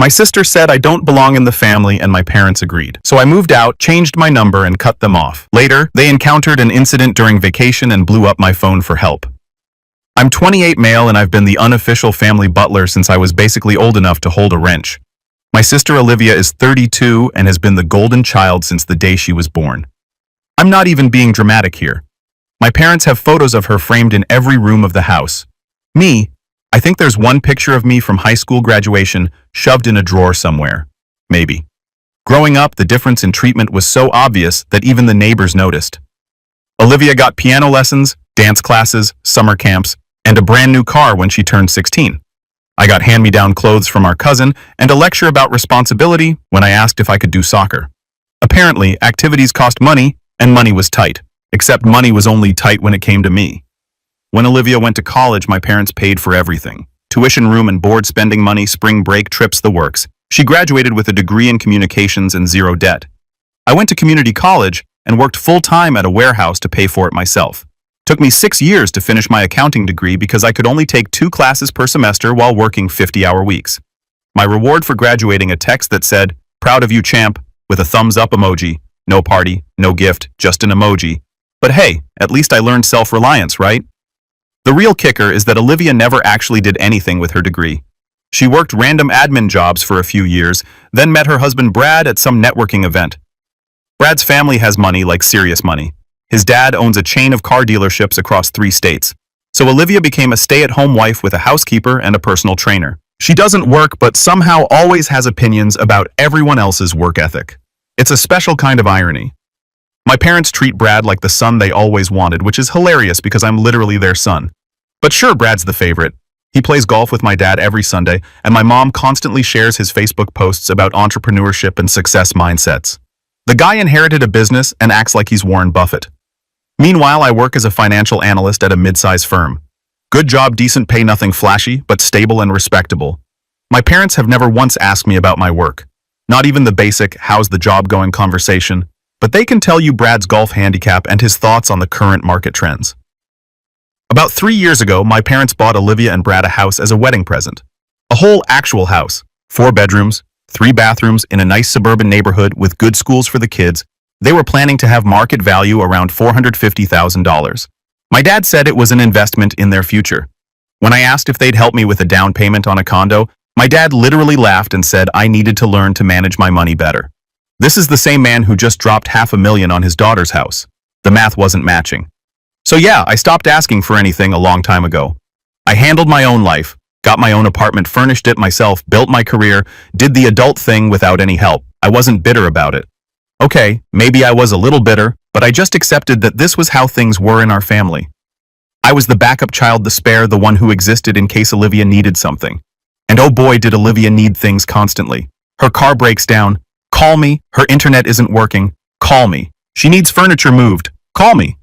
My sister said I don't belong in the family and my parents agreed. So I moved out, changed my number, and cut them off. Later, they encountered an incident during vacation and blew up my phone for help. I'm 28 male and I've been the unofficial family butler since I was basically old enough to hold a wrench. My sister Olivia is 32 and has been the golden child since the day she was born. I'm not even being dramatic here. My parents have photos of her framed in every room of the house. Me, I think there's one picture of me from high school graduation shoved in a drawer somewhere. Maybe. Growing up, the difference in treatment was so obvious that even the neighbors noticed. Olivia got piano lessons, dance classes, summer camps, and a brand new car when she turned 16. I got hand-me-down clothes from our cousin and a lecture about responsibility when I asked if I could do soccer. Apparently, activities cost money, and money was tight. Except money was only tight when it came to me. When Olivia went to college, my parents paid for everything. Tuition, room and board, spending money, spring break, trips, the works. She graduated with a degree in communications and zero debt. I went to community college and worked full-time at a warehouse to pay for it myself. Took me 6 years to finish my accounting degree because I could only take 2 classes per semester while working 50-hour weeks. My reward for graduating, a text that said, "Proud of you, champ," with a thumbs up emoji. No party, no gift, just an emoji. But hey, at least I learned self-reliance, right? The real kicker is that Olivia never actually did anything with her degree. She worked random admin jobs for a few years, then met her husband Brad at some networking event. Brad's family has money, like serious money. His dad owns a chain of car dealerships across 3 states. So Olivia became a stay-at-home wife with a housekeeper and a personal trainer. She doesn't work, but somehow always has opinions about everyone else's work ethic. It's a special kind of irony. My parents treat Brad like the son they always wanted, which is hilarious because I'm literally their son. But sure, Brad's the favorite. He plays golf with my dad every Sunday, and my mom constantly shares his Facebook posts about entrepreneurship and success mindsets. The guy inherited a business and acts like he's Warren Buffett. Meanwhile, I work as a financial analyst at a mid-size firm. Good job, decent pay, nothing flashy, but stable and respectable. My parents have never once asked me about my work. Not even the basic, "how's the job going" conversation. But they can tell you Brad's golf handicap and his thoughts on the current market trends. About 3 years ago, my parents bought Olivia and Brad a house as a wedding present. A whole actual house. 4 bedrooms, 3 bathrooms in a nice suburban neighborhood with good schools for the kids. They were planning to have market value around $450,000. My dad said it was an investment in their future. When I asked if they'd help me with a down payment on a condo, my dad literally laughed and said I needed to learn to manage my money better. This is the same man who just dropped $500,000 on his daughter's house. The math wasn't matching. So yeah, I stopped asking for anything a long time ago. I handled my own life, got my own apartment, furnished it myself, built my career, did the adult thing without any help. I wasn't bitter about it. Okay, maybe I was a little bitter, but I just accepted that this was how things were in our family. I was the backup child, the spare, the one who existed in case Olivia needed something. And oh boy, did Olivia need things constantly. Her car breaks down. Call me. Her internet isn't working. Call me. She needs furniture moved. Call me.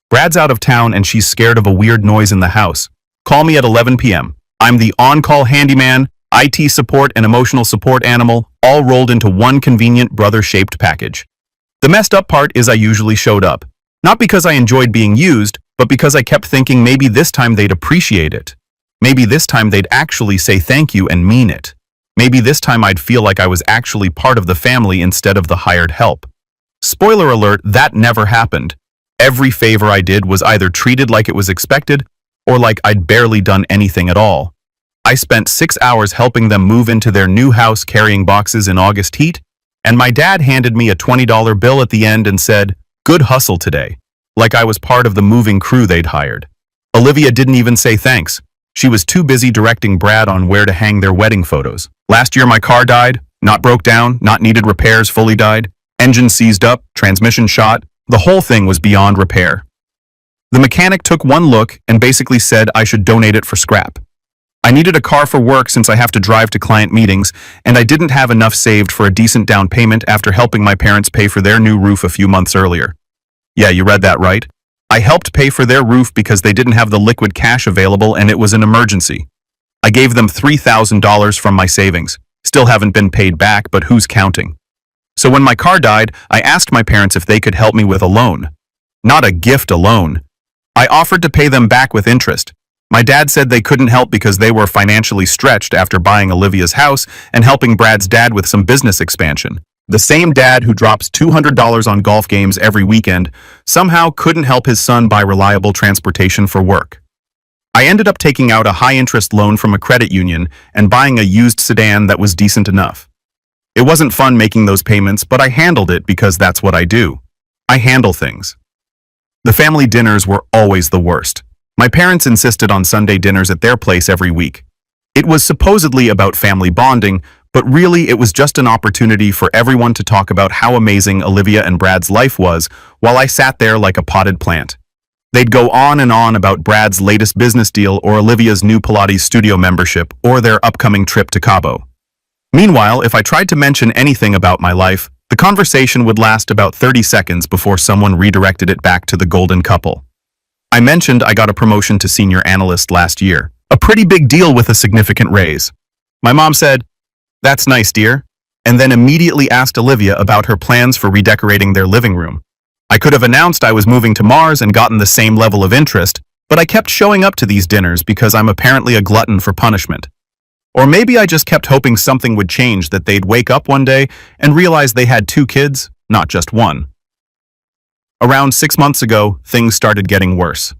Brad's out of town and she's scared of a weird noise in the house. Call me at 11 p.m. I'm the on-call handyman, IT support, and emotional support animal, all rolled into one convenient brother-shaped package. The messed up part is I usually showed up. Not because I enjoyed being used, but because I kept thinking maybe this time they'd appreciate it. Maybe this time they'd actually say thank you and mean it. Maybe this time I'd feel like I was actually part of the family instead of the hired help. Spoiler alert, that never happened. Every favor I did was either treated like it was expected or like I'd barely done anything at all. I spent 6 hours helping them move into their new house carrying boxes in August heat, and my dad handed me a $20 bill at the end and said, "Good hustle today," like I was part of the moving crew they'd hired. Olivia didn't even say thanks. She was too busy directing Brad on where to hang their wedding photos. Last year my car died, not broke down, not needed repairs, fully died. Engine seized up, transmission shot. The whole thing was beyond repair. The mechanic took one look and basically said I should donate it for scrap. I needed a car for work since I have to drive to client meetings, and I didn't have enough saved for a decent down payment after helping my parents pay for their new roof a few months earlier. Yeah, you read that right. I helped pay for their roof because they didn't have the liquid cash available and it was an emergency. I gave them $3,000 from my savings. Still haven't been paid back, but who's counting? So when my car died, I asked my parents if they could help me with a loan. Not a gift, a loan. I offered to pay them back with interest. My dad said they couldn't help because they were financially stretched after buying Olivia's house and helping Brad's dad with some business expansion. The same dad who drops $200 on golf games every weekend somehow couldn't help his son buy reliable transportation for work. I ended up taking out a high-interest loan from a credit union and buying a used sedan that was decent enough. It wasn't fun making those payments, but I handled it because that's what I do. I handle things. The family dinners were always the worst. My parents insisted on Sunday dinners at their place every week. It was supposedly about family bonding, but really it was just an opportunity for everyone to talk about how amazing Olivia and Brad's life was while I sat there like a potted plant. They'd go on and on about Brad's latest business deal or Olivia's new Pilates studio membership or their upcoming trip to Cabo. Meanwhile, if I tried to mention anything about my life, the conversation would last about 30 seconds before someone redirected it back to the golden couple. I mentioned I got a promotion to senior analyst last year, a pretty big deal with a significant raise. My mom said, "That's nice, dear," and then immediately asked Olivia about her plans for redecorating their living room. I could have announced I was moving to Mars and gotten the same level of interest, but I kept showing up to these dinners because I'm apparently a glutton for punishment. Or maybe I just kept hoping something would change, that they'd wake up one day and realize they had 2 kids, not just one. Around 6 months ago, things started getting worse.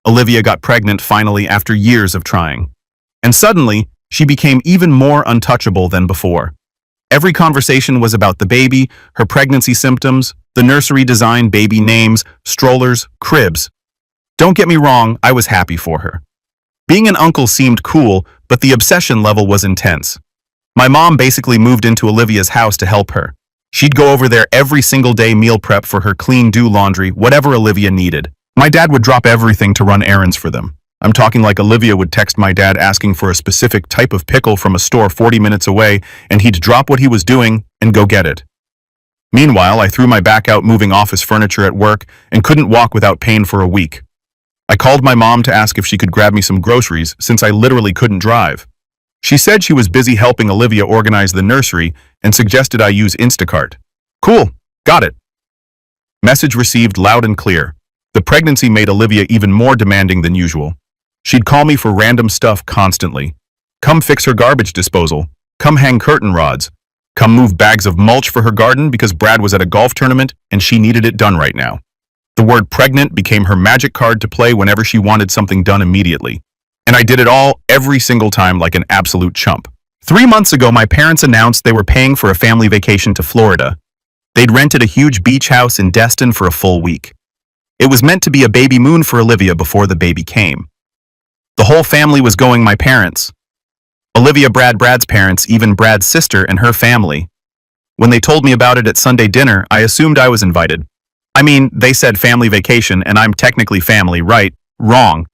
Olivia got pregnant finally after years of trying. And suddenly, she became even more untouchable than before. Every conversation was about the baby, her pregnancy symptoms, the nursery design, baby names, strollers, cribs. Don't get me wrong, I was happy for her. Being an uncle seemed cool, but the obsession level was intense. My mom basically moved into Olivia's house to help her. She'd go over there every single day, meal prep for her, clean, do laundry, whatever Olivia needed. My dad would drop everything to run errands for them. I'm talking like Olivia would text my dad asking for a specific type of pickle from a store 40 minutes away, and he'd drop what he was doing and go get it. Meanwhile, I threw my back out moving office furniture at work and couldn't walk without pain for a week. I called my mom to ask if she could grab me some groceries since I literally couldn't drive. She said she was busy helping Olivia organize the nursery and suggested I use Instacart. Cool, got it. Message received loud and clear. The pregnancy made Olivia even more demanding than usual. She'd call me for random stuff constantly. Come fix her garbage disposal. Come hang curtain rods. Come move bags of mulch for her garden because Brad was at a golf tournament and she needed it done right now. The word pregnant became her magic card to play whenever she wanted something done immediately. And I did it all every single time like an absolute chump. 3 months ago, my parents announced they were paying for a family vacation to Florida. They'd rented a huge beach house in Destin for a full week. It was meant to be a baby moon for Olivia before the baby came. The whole family was going, my parents. Olivia, Brad's parents, even Brad's sister and her family. When they told me about it at Sunday dinner, I assumed I was invited. I mean, they said family vacation and I'm technically family, right? Wrong.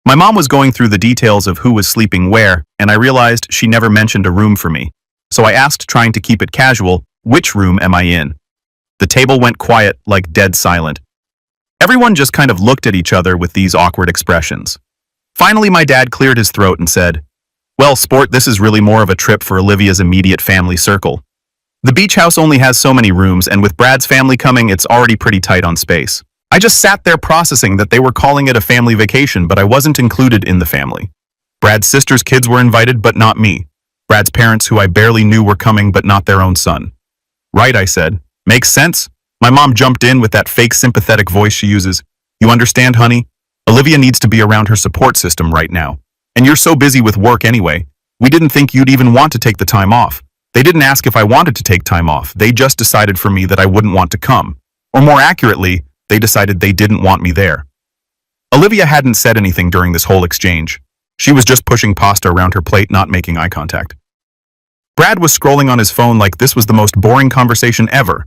My mom was going through the details of who was sleeping where, and I realized she never mentioned a room for me. So I asked, trying to keep it casual, which room am I in? The table went quiet, like dead silent. Everyone just kind of looked at each other with these awkward expressions. Finally, my dad cleared his throat and said, "Well, sport, this is really more of a trip for Olivia's immediate family circle. The beach house only has so many rooms, and with Brad's family coming, it's already pretty tight on space." I just sat there processing that they were calling it a family vacation, but I wasn't included in the family. Brad's sister's kids were invited, but not me. Brad's parents, who I barely knew, were coming, but not their own son. Right, I said. Makes sense. My mom jumped in with that fake sympathetic voice she uses. You understand, honey? Olivia needs to be around her support system right now. And you're so busy with work anyway. We didn't think you'd even want to take the time off. They didn't ask if I wanted to take time off. They just decided for me that I wouldn't want to come. Or more accurately, they decided they didn't want me there. Olivia hadn't said anything during this whole exchange. She was just pushing pasta around her plate, not making eye contact. Brad was scrolling on his phone like this was the most boring conversation ever.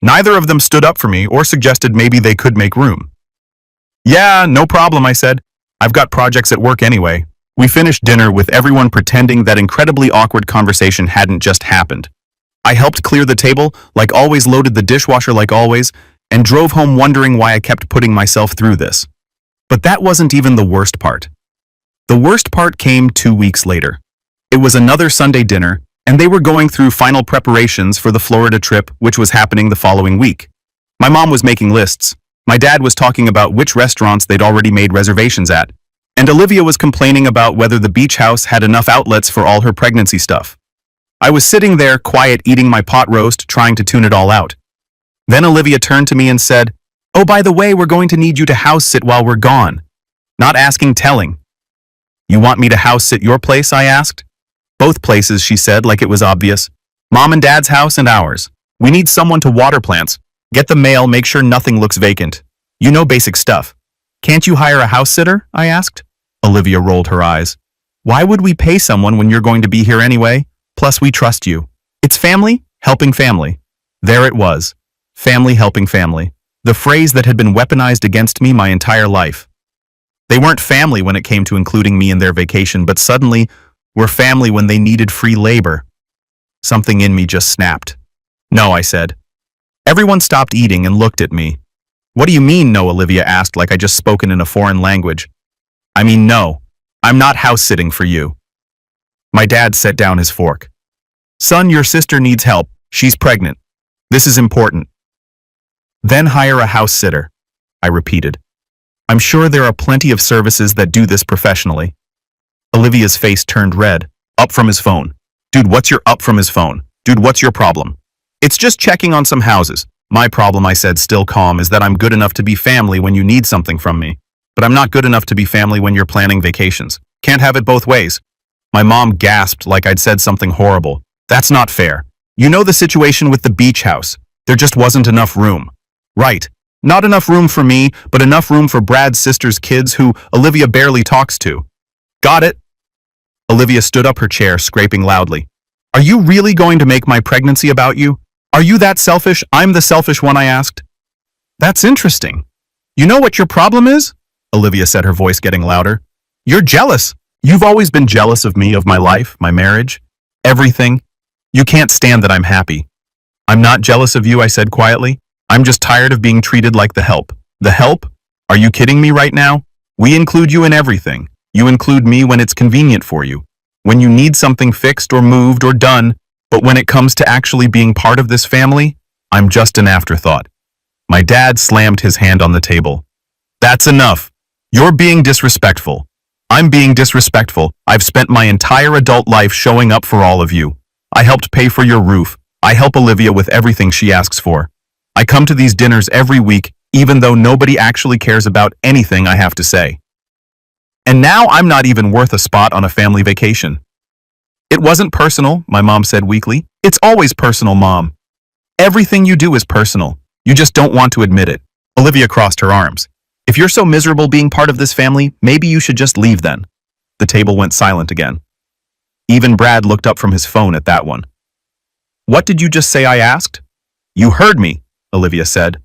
Neither of them stood up for me or suggested maybe they could make room. Yeah, no problem, I said. I've got projects at work anyway. We finished dinner with everyone pretending that incredibly awkward conversation hadn't just happened. I helped clear the table, like always, loaded the dishwasher like always, and drove home wondering why I kept putting myself through this. But that wasn't even the worst part. The worst part came 2 weeks later. It was another Sunday dinner, and they were going through final preparations for the Florida trip, which was happening the following week. My mom was making lists. My dad was talking about which restaurants they'd already made reservations at. And Olivia was complaining about whether the beach house had enough outlets for all her pregnancy stuff. I was sitting there, quiet, eating my pot roast, trying to tune it all out. Then Olivia turned to me and said, "Oh, by the way, we're going to need you to house sit while we're gone." Not asking, telling. "You want me to house sit your place?" I asked. "Both places," she said, like it was obvious. "Mom and Dad's house and ours. We need someone to water plants, get the mail, make sure nothing looks vacant. You know, basic stuff." "Can't you hire a house sitter?" I asked. Olivia rolled her eyes. "Why would we pay someone when you're going to be here anyway? Plus, we trust you. It's family helping family." There it was. Family helping family. The phrase that had been weaponized against me my entire life. They weren't family when it came to including me in their vacation, but suddenly were family when they needed free labor. Something in me just snapped. "No," I said. Everyone stopped eating and looked at me. "What do you mean, no?" Olivia asked, like I just spoken in a foreign language. "I mean, no. I'm not house-sitting for you." My dad set down his fork. "Son, your sister needs help. She's pregnant. This is important." "Then hire a house sitter," I repeated. "I'm sure there are plenty of services that do this professionally." Olivia's face turned red. Up from his phone. "Dude, what's your up from his phone? Dude, what's your problem?" "It's just checking on some houses." "My problem," I said, still calm, "is that I'm good enough to be family when you need something from me. But I'm not good enough to be family when you're planning vacations. Can't have it both ways." My mom gasped like I'd said something horrible. "That's not fair. You know the situation with the beach house. There just wasn't enough room." "Right. Not enough room for me, but enough room for Brad's sister's kids who Olivia barely talks to." "Got it." Olivia stood up her chair, scraping loudly. "Are you really going to make my pregnancy about you? Are you that selfish? I'm the selfish one," I asked. "That's interesting. You know what your problem is?" Olivia said, her voice getting louder. "You're jealous. You've always been jealous of me, of my life, my marriage, everything. You can't stand that I'm happy." "I'm not jealous of you," I said quietly. "I'm just tired of being treated like the help." "The help? Are you kidding me right now? We include you in everything. You include me when it's convenient for you, when you need something fixed or moved or done, but when it comes to actually being part of this family, I'm just an afterthought." My dad slammed his hand on the table. "That's enough. You're being disrespectful. I'm being disrespectful. I've spent my entire adult life showing up for all of you. I helped pay for your roof. I help Olivia with everything she asks for. I come to these dinners every week, even though nobody actually cares about anything I have to say. And now I'm not even worth a spot on a family vacation." "It wasn't personal," my mom said weakly. "It's always personal, Mom. Everything you do is personal. You just don't want to admit it." Olivia crossed her arms. "If you're so miserable being part of this family, maybe you should just leave then." The table went silent again. Even Brad looked up from his phone at that one. "What did you just say?" I asked. "You heard me," Olivia said.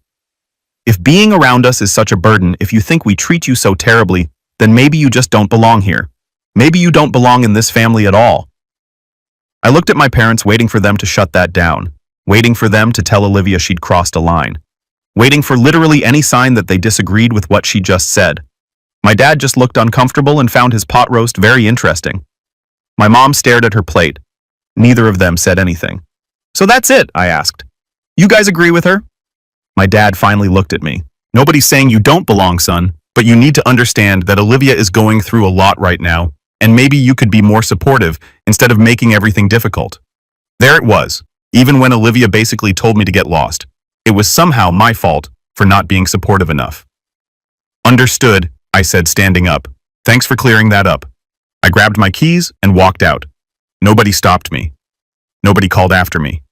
"If being around us is such a burden, if you think we treat you so terribly, then maybe you just don't belong here. Maybe you don't belong in this family at all." I looked at my parents, waiting for them to shut that down, waiting for them to tell Olivia she'd crossed a line, waiting for literally any sign that they disagreed with what she just said. My dad just looked uncomfortable and found his pot roast very interesting. My mom stared at her plate. Neither of them said anything. "So that's it?" I asked. "You guys agree with her?" My dad finally looked at me. "Nobody's saying you don't belong, son, but you need to understand that Olivia is going through a lot right now, and maybe you could be more supportive instead of making everything difficult." There it was. Even when Olivia basically told me to get lost, it was somehow my fault for not being supportive enough. "Understood," I said, standing up. "Thanks for clearing that up." I grabbed my keys and walked out. Nobody stopped me. Nobody called after me.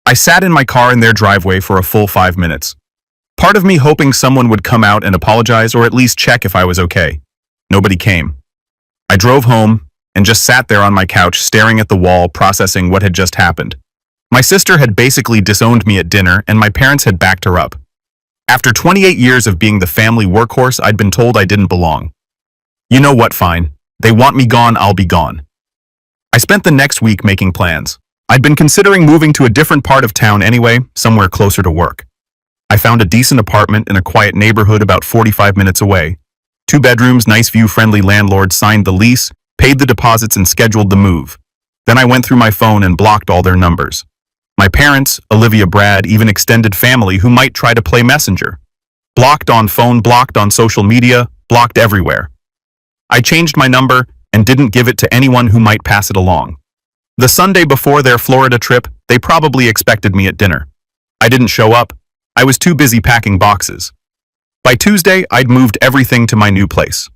I sat in my car in their driveway for a full 5 minutes. Part of me hoping someone would come out and apologize or at least check if I was okay. Nobody came. I drove home and just sat there on my couch staring at the wall, processing what had just happened. My sister had basically disowned me at dinner and my parents had backed her up. After 28 years of being the family workhorse, I'd been told I didn't belong. You know what, fine. They want me gone, I'll be gone. I spent the next week making plans. I'd been considering moving to a different part of town anyway, somewhere closer to work. I found a decent apartment in a quiet neighborhood about 45 minutes away. 2 bedrooms, nice view, friendly landlord, signed the lease, paid the deposits and scheduled the move. Then I went through my phone and blocked all their numbers. My parents, Olivia, Brad, even extended family who might try to play messenger. Blocked on phone, blocked on social media, blocked everywhere. I changed my number and didn't give it to anyone who might pass it along. The Sunday before their Florida trip, they probably expected me at dinner. I didn't show up. I was too busy packing boxes. By Tuesday, I'd moved everything to my new place.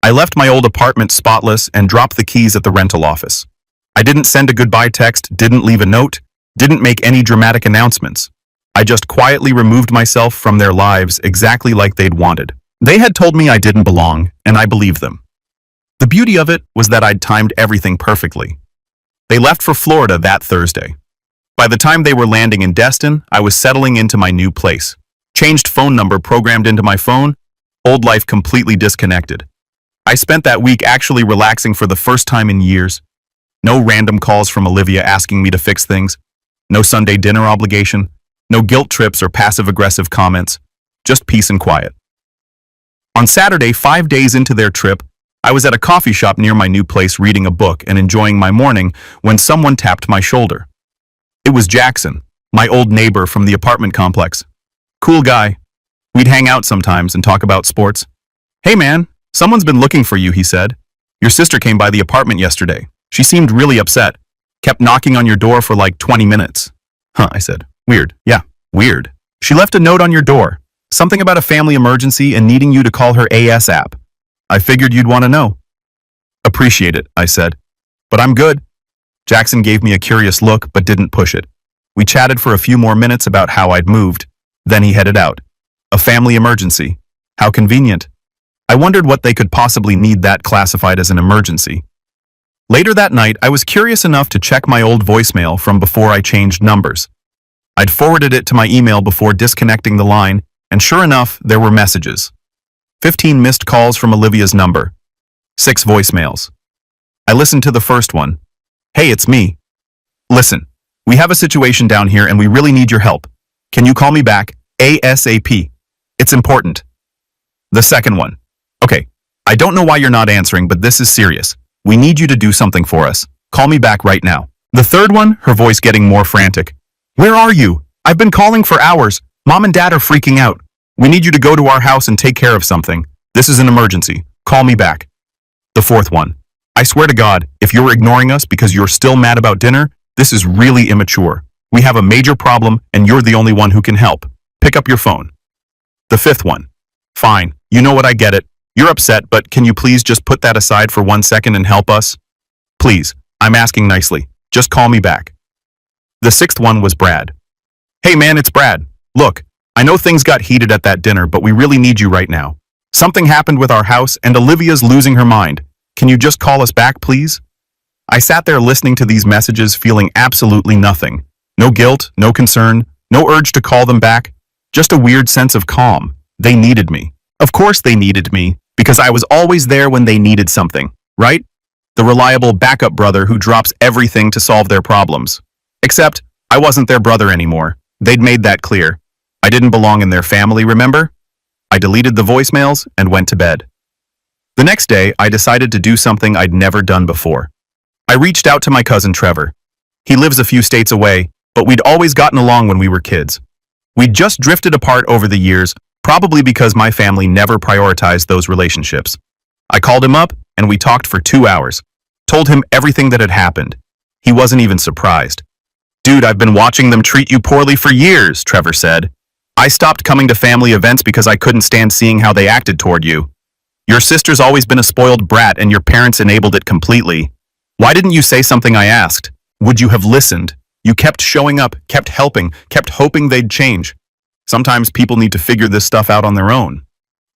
I left my old apartment spotless and dropped the keys at the rental office. I didn't send a goodbye text, didn't leave a note, didn't make any dramatic announcements. I just quietly removed myself from their lives exactly like they'd wanted. They had told me I didn't belong, and I believed them. The beauty of it was that I'd timed everything perfectly. They left for Florida that Thursday. By the time they were landing in Destin, I was settling into my new place. Changed phone number programmed into my phone, old life completely disconnected. I spent that week actually relaxing for the first time in years. No random calls from Olivia asking me to fix things. No Sunday dinner obligation. No guilt trips or passive-aggressive comments. Just peace and quiet. On Saturday, 5 days into their trip, I was at a coffee shop near my new place reading a book and enjoying my morning when someone tapped my shoulder. It was Jackson, my old neighbor from the apartment complex. Cool guy. We'd hang out sometimes and talk about sports. "Hey man, someone's been looking for you," he said. "Your sister came by the apartment yesterday. She seemed really upset. Kept knocking on your door for like 20 minutes. Huh, I said. Weird. Yeah, weird. She left a note on your door. Something about a family emergency and needing you to call her ASAP. I figured you'd want to know." "Appreciate it," I said. "But I'm good." Jackson gave me a curious look but didn't push it. We chatted for a few more minutes about how I'd moved. Then he headed out. A family emergency. How convenient. I wondered what they could possibly need that classified as an emergency. Later that night, I was curious enough to check my old voicemail from before I changed numbers. I'd forwarded it to my email before disconnecting the line, and sure enough, there were messages. 15 missed calls from Olivia's number. 6 voicemails. I listened to the first one. "Hey, it's me. Listen, we have a situation down here and we really need your help. Can you call me back, ASAP? It's important." The second one. "Okay, I don't know why you're not answering, but this is serious. We need you to do something for us. Call me back right now." The third one, her voice getting more frantic. "Where are you? I've been calling for hours. Mom and Dad are freaking out. We need you to go to our house and take care of something. This is an emergency. Call me back." The fourth one. "I swear to God, if you're ignoring us because you're still mad about dinner, this is really immature. We have a major problem and you're the only one who can help. Pick up your phone." The fifth one. "Fine, you know what, I get it. You're upset, but can you please just put that aside for 1 second and help us? Please, I'm asking nicely. Just call me back." The sixth one was Brad. "Hey man, it's Brad. Look, I know things got heated at that dinner, but we really need you right now. Something happened with our house and Olivia's losing her mind. Can you just call us back, please?" I sat there listening to these messages feeling absolutely nothing. No guilt, no concern, no urge to call them back. Just a weird sense of calm. They needed me. Of course they needed me, because I was always there when they needed something, right? The reliable backup brother who drops everything to solve their problems. Except, I wasn't their brother anymore. They'd made that clear. I didn't belong in their family, remember? I deleted the voicemails and went to bed. The next day, I decided to do something I'd never done before. I reached out to my cousin Trevor. He lives a few states away, but we'd always gotten along when we were kids. We'd just drifted apart over the years, probably because my family never prioritized those relationships. I called him up, and we talked for 2 hours. Told him everything that had happened. He wasn't even surprised. "Dude, I've been watching them treat you poorly for years," Trevor said. "I stopped coming to family events because I couldn't stand seeing how they acted toward you. Your sister's always been a spoiled brat and your parents enabled it completely. Why didn't you say something I asked? Would you have listened? You kept showing up, kept helping, kept hoping they'd change. Sometimes people need to figure this stuff out on their own."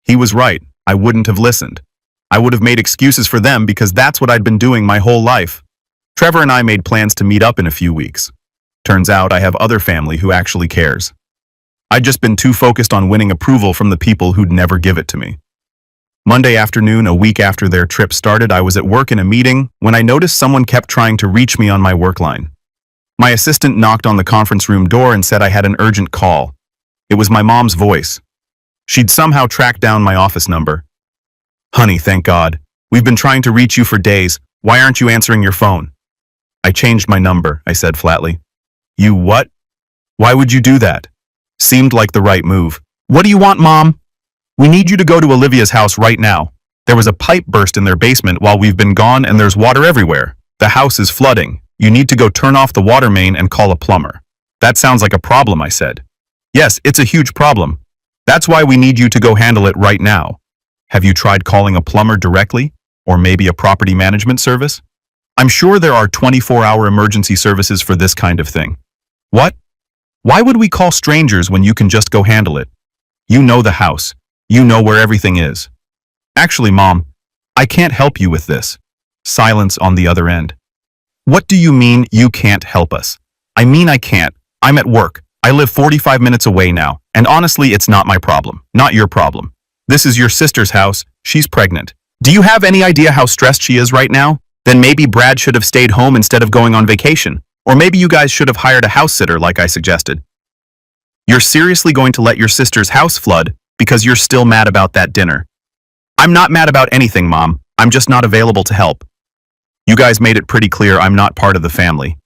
He was right. I wouldn't have listened. I would have made excuses for them because that's what I'd been doing my whole life. Trevor and I made plans to meet up in a few weeks. Turns out I have other family who actually cares. I'd just been too focused on winning approval from the people who'd never give it to me. Monday afternoon, a week after their trip started, I was at work in a meeting when I noticed someone kept trying to reach me on my work line. My assistant knocked on the conference room door and said I had an urgent call. It was my mom's voice. She'd somehow tracked down my office number. "Honey, thank God. We've been trying to reach you for days. Why aren't you answering your phone?" "I changed my number," I said flatly. "You what? Why would you do that?" Seemed like the right move. "What do you want, Mom?" "We need you to go to Olivia's house right now. There was a pipe burst in their basement while we've been gone and there's water everywhere. The house is flooding. You need to go turn off the water main and call a plumber. That sounds like a problem, I said. Yes, it's a huge problem. That's why we need you to go handle it right now. Have you tried calling a plumber directly? Or maybe a property management service? I'm sure there are 24-hour emergency services for this kind of thing. What? Why would we call strangers when you can just go handle it? You know the house. You know where everything is. Actually, Mom, I can't help you with this. Silence on the other end. What do you mean you can't help us? I mean I can't. I'm at work. I live 45 minutes away now, and honestly, it's not my problem, not your problem. This is your sister's house. She's pregnant. Do you have any idea how stressed she is right now? Then maybe Brad should have stayed home instead of going on vacation. Or maybe you guys should have hired a house sitter like I suggested. You're seriously going to let your sister's house flood because you're still mad about that dinner. I'm not mad about anything, Mom. I'm just not available to help. You guys made it pretty clear I'm not part of the family.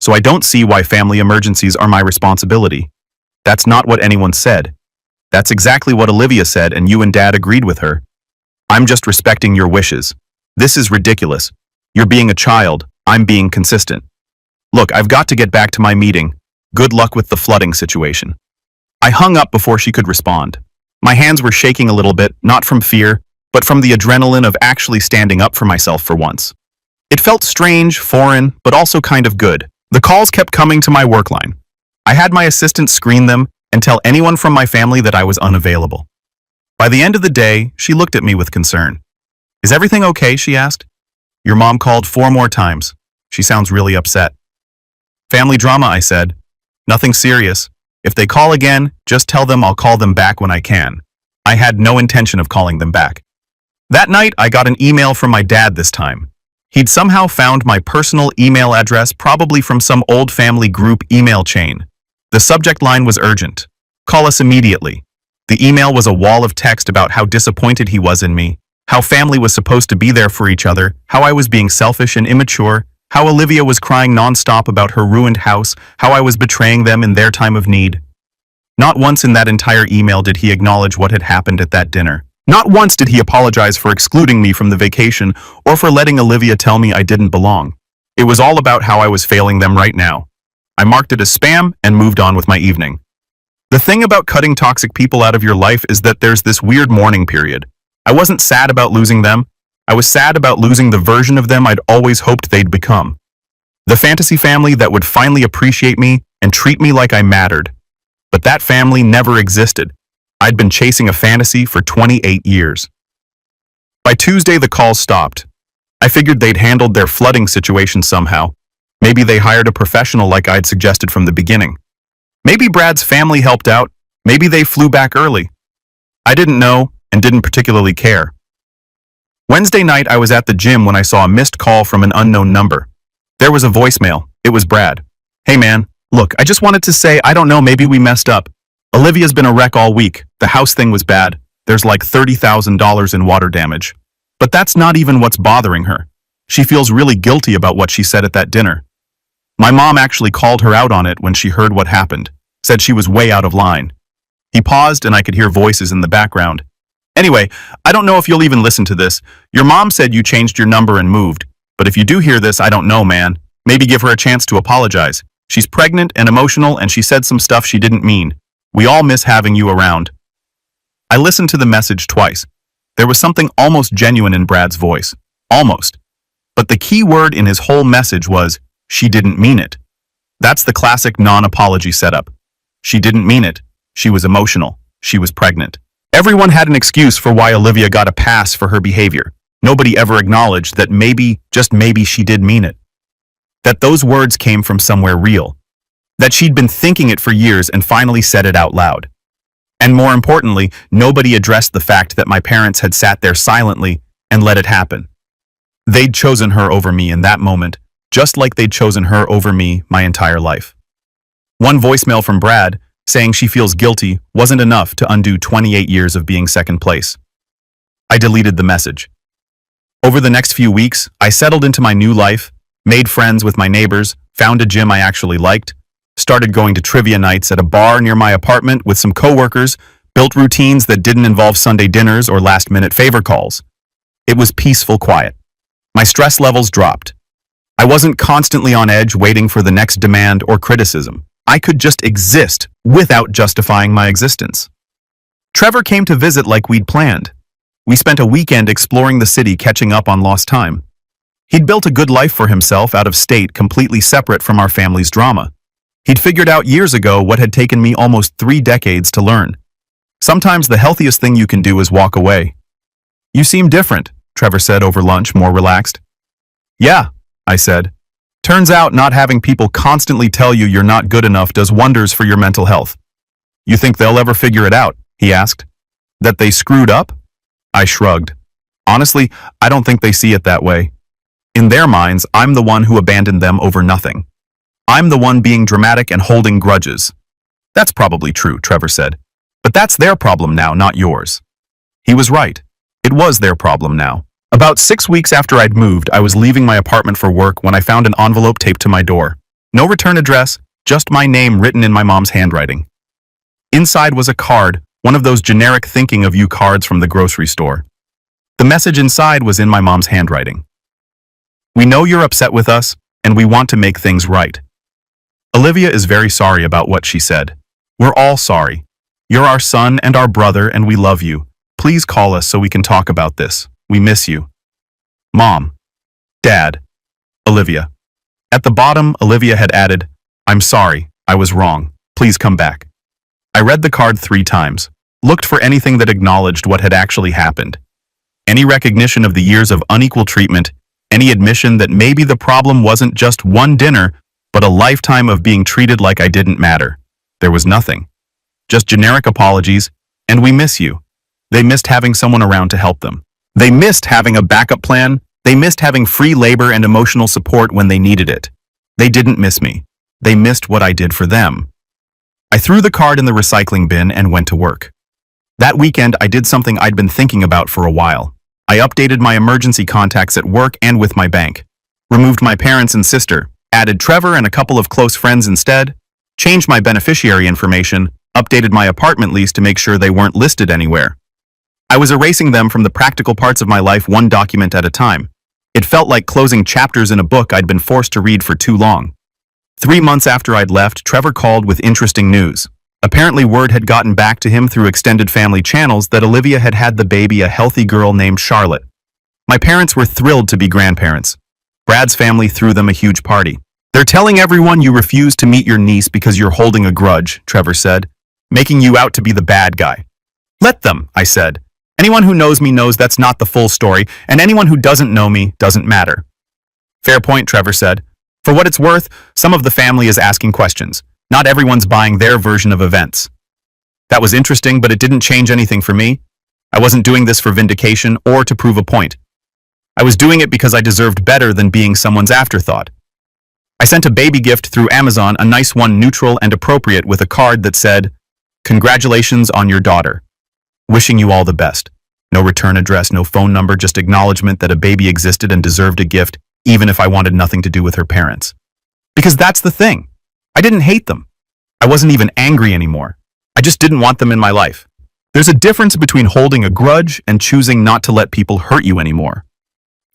So I don't see why family emergencies are my responsibility. That's not what anyone said. That's exactly what Olivia said, and you and Dad agreed with her. I'm just respecting your wishes. This is ridiculous. You're being a child. I'm being consistent. Look, I've got to get back to my meeting. Good luck with the flooding situation. I hung up before she could respond. My hands were shaking a little bit, not from fear, but from the adrenaline of actually standing up for myself for once. It felt strange, foreign, but also kind of good. The calls kept coming to my work line. I had my assistant screen them and tell anyone from my family that I was unavailable. By the end of the day, she looked at me with concern. Is everything okay? She asked. Your mom called 4 more times. She sounds really upset. Family drama, I said. Nothing serious. If they call again, just tell them I'll call them back when I can. I had no intention of calling them back. That night, I got an email from my dad this time. He'd somehow found my personal email address, probably from some old family group email chain. The subject line was urgent. Call us immediately. The email was a wall of text about how disappointed he was in me, how family was supposed to be there for each other, how I was being selfish and immature, how Olivia was crying nonstop about her ruined house, how I was betraying them in their time of need. Not once in that entire email did he acknowledge what had happened at that dinner. Not once did he apologize for excluding me from the vacation or for letting Olivia tell me I didn't belong. It was all about how I was failing them right now. I marked it as spam and moved on with my evening. The thing about cutting toxic people out of your life is that there's this weird mourning period. I wasn't sad about losing them. I was sad about losing the version of them I'd always hoped they'd become. The fantasy family that would finally appreciate me and treat me like I mattered. But that family never existed. I'd been chasing a fantasy for 28 years. By Tuesday, the calls stopped. I figured they'd handled their flooding situation somehow. Maybe they hired a professional like I'd suggested from the beginning. Maybe Brad's family helped out. Maybe they flew back early. I didn't know and didn't particularly care. Wednesday night, I was at the gym when I saw a missed call from an unknown number. There was a voicemail. It was Brad. Hey man, look, I just wanted to say, I don't know, maybe we messed up. Olivia's been a wreck all week. The house thing was bad. There's like $30,000 in water damage. But that's not even what's bothering her. She feels really guilty about what she said at that dinner. My mom actually called her out on it when she heard what happened, said she was way out of line. He paused and I could hear voices in the background. Anyway, I don't know if you'll even listen to this. Your mom said you changed your number and moved. But if you do hear this, I don't know, man. Maybe give her a chance to apologize. She's pregnant and emotional and she said some stuff she didn't mean. We all miss having you around. I listened to the message twice. There was something almost genuine in Brad's voice. Almost. But the key word in his whole message was, she didn't mean it. That's the classic non-apology setup. She didn't mean it. She was emotional. She was pregnant. Everyone had an excuse for why Olivia got a pass for her behavior. Nobody ever acknowledged that maybe, just maybe, she did mean it. That those words came from somewhere real. That she'd been thinking it for years and finally said it out loud. And more importantly, nobody addressed the fact that my parents had sat there silently and let it happen. They'd chosen her over me in that moment, just like they'd chosen her over me my entire life. One voicemail from Brad, saying she feels guilty, wasn't enough to undo 28 years of being second place. I deleted the message. Over the next few weeks, I settled into my new life, made friends with my neighbors, found a gym I actually liked, started going to trivia nights at a bar near my apartment with some coworkers, built routines that didn't involve Sunday dinners or last-minute favor calls. It was peaceful quiet. My stress levels dropped. I wasn't constantly on edge waiting for the next demand or criticism. I could just exist without justifying my existence. Trevor came to visit like we'd planned. We spent a weekend exploring the city, catching up on lost time. He'd built a good life for himself out of state, completely separate from our family's drama. He'd figured out years ago what had taken me almost 3 decades to learn. Sometimes the healthiest thing you can do is walk away. "You seem different," Trevor said over lunch, more relaxed. "Yeah," I said. "Turns out not having people constantly tell you you're not good enough does wonders for your mental health." "You think they'll ever figure it out?" he asked. "That they screwed up?" I shrugged. "Honestly, I don't think they see it that way. In their minds, I'm the one who abandoned them over nothing. I'm the one being dramatic and holding grudges." "That's probably true," Trevor said. "But that's their problem now, not yours." He was right. It was their problem now. About 6 weeks after I'd moved, I was leaving my apartment for work when I found an envelope taped to my door. No return address, just my name written in my mom's handwriting. Inside was a card, one of those generic thinking of you cards from the grocery store. The message inside was in my mom's handwriting. "We know you're upset with us, and we want to make things right. Olivia is very sorry about what she said. We're all sorry. You're our son and our brother, and we love you. Please call us so we can talk about this. We miss you. Mom. Dad. Olivia." At the bottom, Olivia had added, "I'm sorry, I was wrong. Please come back." I read the card 3 times, looked for anything that acknowledged what had actually happened. Any recognition of the years of unequal treatment, any admission that maybe the problem wasn't just one dinner, but a lifetime of being treated like I didn't matter. There was nothing. Just generic apologies, and "we miss you." They missed having someone around to help them. They missed having a backup plan. They missed having free labor and emotional support when they needed it. They didn't miss me. They missed what I did for them. I threw the card in the recycling bin and went to work. That weekend, I did something I'd been thinking about for a while. I updated my emergency contacts at work and with my bank. Removed my parents and sister. Added Trevor and a couple of close friends instead. Changed my beneficiary information. Updated my apartment lease to make sure they weren't listed anywhere. I was erasing them from the practical parts of my life, one document at a time. It felt like closing chapters in a book I'd been forced to read for too long. 3 months after I'd left, Trevor called with interesting news. Apparently word had gotten back to him through extended family channels that Olivia had had the baby, a healthy girl named Charlotte. My parents were thrilled to be grandparents. Brad's family threw them a huge party. "They're telling everyone you refuse to meet your niece because you're holding a grudge," Trevor said, "making you out to be the bad guy." "Let them," I said. "Anyone who knows me knows that's not the full story, and anyone who doesn't know me doesn't matter." "Fair point," Trevor said. "For what it's worth, some of the family is asking questions. Not everyone's buying their version of events." That was interesting, but it didn't change anything for me. I wasn't doing this for vindication or to prove a point. I was doing it because I deserved better than being someone's afterthought. I sent a baby gift through Amazon, a nice one, neutral and appropriate, with a card that said, "Congratulations on your daughter. Wishing you all the best." No return address, no phone number, just acknowledgement that a baby existed and deserved a gift, even if I wanted nothing to do with her parents. Because that's the thing. I didn't hate them. I wasn't even angry anymore. I just didn't want them in my life. There's a difference between holding a grudge and choosing not to let people hurt you anymore.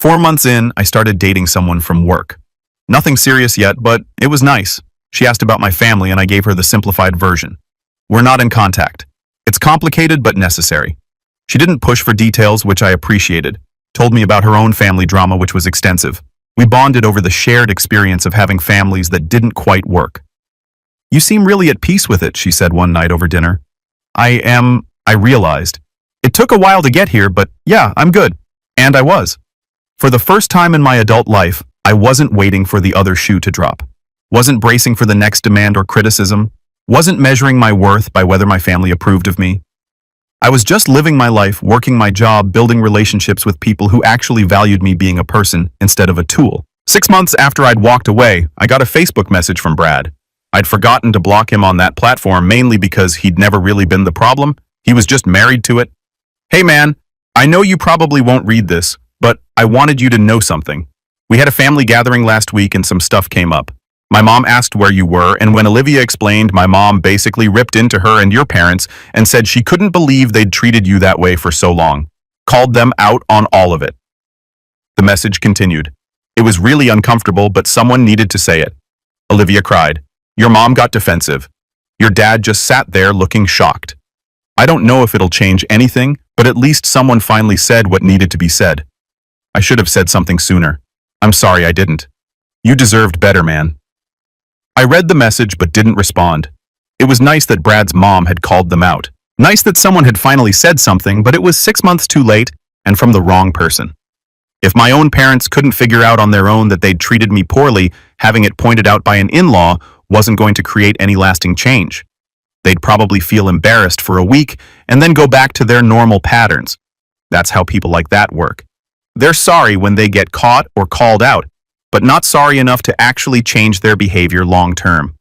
4 months in, I started dating someone from work. Nothing serious yet, but it was nice. She asked about my family and I gave her the simplified version. We're not in contact. It's complicated but necessary. She didn't push for details, which I appreciated. Told me about her own family drama, which was extensive. We bonded over the shared experience of having families that didn't quite work. "You seem really at peace with it," she said one night over dinner. I realized. It took a while to get here, but yeah, I'm good. And I was. For the first time in my adult life, I wasn't waiting for the other shoe to drop. Wasn't bracing for the next demand or criticism. Wasn't measuring my worth by whether my family approved of me. I was just living my life, working my job, building relationships with people who actually valued me being a person instead of a tool. 6 months after I'd walked away, I got a Facebook message from Brad. I'd forgotten to block him on that platform, mainly because he'd never really been the problem. He was just married to it. "Hey man, I know you probably won't read this, but I wanted you to know something. We had a family gathering last week and some stuff came up. My mom asked where you were, and when Olivia explained, my mom basically ripped into her and your parents and said she couldn't believe they'd treated you that way for so long. Called them out on all of it. The message continued. It was really uncomfortable, but someone needed to say it. Olivia cried. Your mom got defensive. Your dad just sat there looking shocked. I don't know if it'll change anything, but at least someone finally said what needed to be said. I should have said something sooner. I'm sorry I didn't. You deserved better, man. I read the message but didn't respond. It was nice that Brad's mom had called them out. Nice that someone had finally said something, but it was 6 months too late and from the wrong person. If my own parents couldn't figure out on their own that they'd treated me poorly, having it pointed out by an in-law wasn't going to create any lasting change. They'd probably feel embarrassed for a week and then go back to their normal patterns. That's how people like that work. They're sorry when they get caught or called out, but not sorry enough to actually change their behavior long term.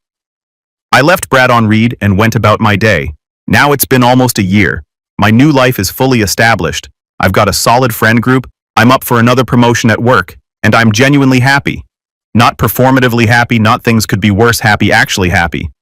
I left Brad on read and went about my day. Now it's been almost a year. My new life is fully established. I've got a solid friend group, I'm up for another promotion at work, and I'm genuinely happy. Not performatively happy, not things could be worse happy, actually happy.